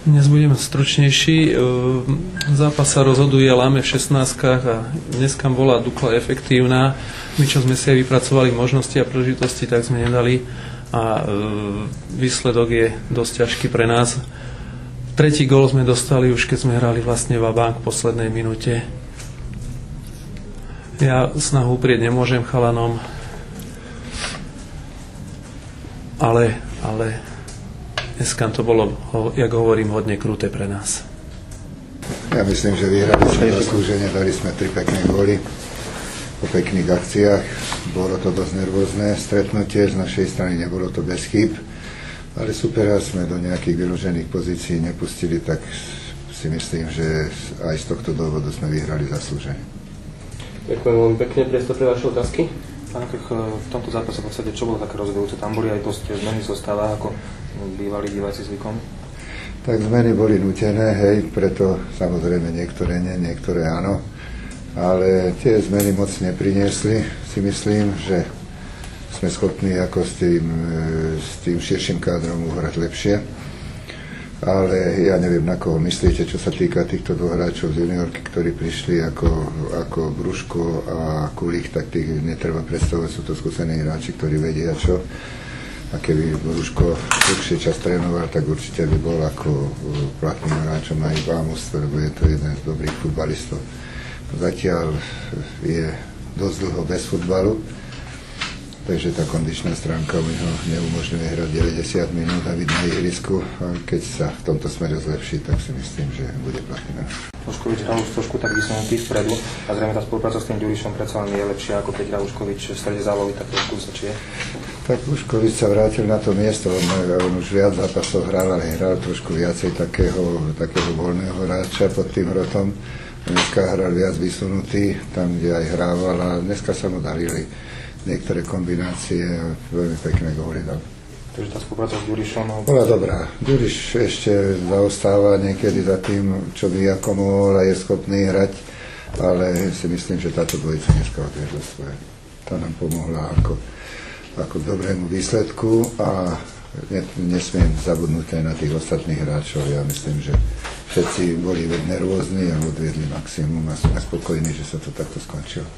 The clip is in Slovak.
Dnes budem stručnejší. Zápas sa rozhoduje láme v 16-kách a dneska bola Dukla efektívna. My, čo sme si aj vypracovali možnosti a príležitosti, tak sme nedali a výsledok je dosť ťažký pre nás. Tretí gól sme dostali už keď sme hrali vlastne va-bank v poslednej minúte. Ja snahu uprieť nemôžem chalanom, ale dneska to bolo, jak hovorím, hodne kruté pre nás. Ja myslím, že vyhrali sme zaslúžene, dali sme 3 pekné góly po pekných akciách. Bolo to dosť nervózne stretnutie, z našej strany nebolo to bez chýb, ale supera sme do nejakých vyložených pozícií nepustili, tak si myslím, že aj z tohto dôvodu sme vyhrali zaslúžene. Ďakujem veľmi pekne. Priestor pre vaše otázky? Pán Krch, v tomto zápase v podstate čo bolo také rozhodujúce? Tam boli aj dosť zmeny zostava, ako bývalí diváci zvykom? Tak zmeny boli nútené, hej, preto samozrejme niektoré nie, niektoré áno, ale tie zmeny moc nepriniesli. Si myslím, že sme schopní ako s tým širším kádrom uhrať lepšie, ale ja neviem, na koho myslíte, čo sa týka týchto dvoch hráčov z juniorky, ktorí prišli ako Bruško a Kulík, tak tých netreba predstavovať, sú to skúsení hráči, ktorí vedia čo. A keby Bruško dlhšie čas trénoval, tak určite by bol ako platným hráčom aj v Ámustve, lebo je to jeden z dobrých futbalistov. Zatiaľ je dosť dlho bez futbalu, takže tá kondičná stránka mi ho neumožňuje hrať 90 minút a byť na ihrisku. A keď sa v tomto smere zlepší, tak si myslím, že bude platný. Uškovič hral už trošku tak vysunutý vpredu a zrejme tá spolupráca s tým Ďurišom predsa len je lepšia, ako keď hrá Uškovič v strede zálohy, tak trošku sa či je? Tak Uškovič sa vrátil na to miesto, on už viac zápasov hral, ale hral trošku viacej takého voľného hráča pod tým hrotom. Dneska hral viac vysunutý, tam, kde aj hrával, a dneska sa mu darili niektoré kombinácie a veľmi pekné góly dal. Takže tá spolupráca s Ďurišom bola dobrá. Ďuriš ešte zaostáva niekedy za tým, čo by ako mohol a je schopný hrať, ale si myslím, že táto dvojica dneska odviedla svoje. Tá nám pomohla ako dobrému výsledku a nesmiem zabudnúť aj na tých ostatných hráčov. Ja myslím, že všetci boli nervózni a odviedli maximum a sme spokojní, že sa to takto skončilo.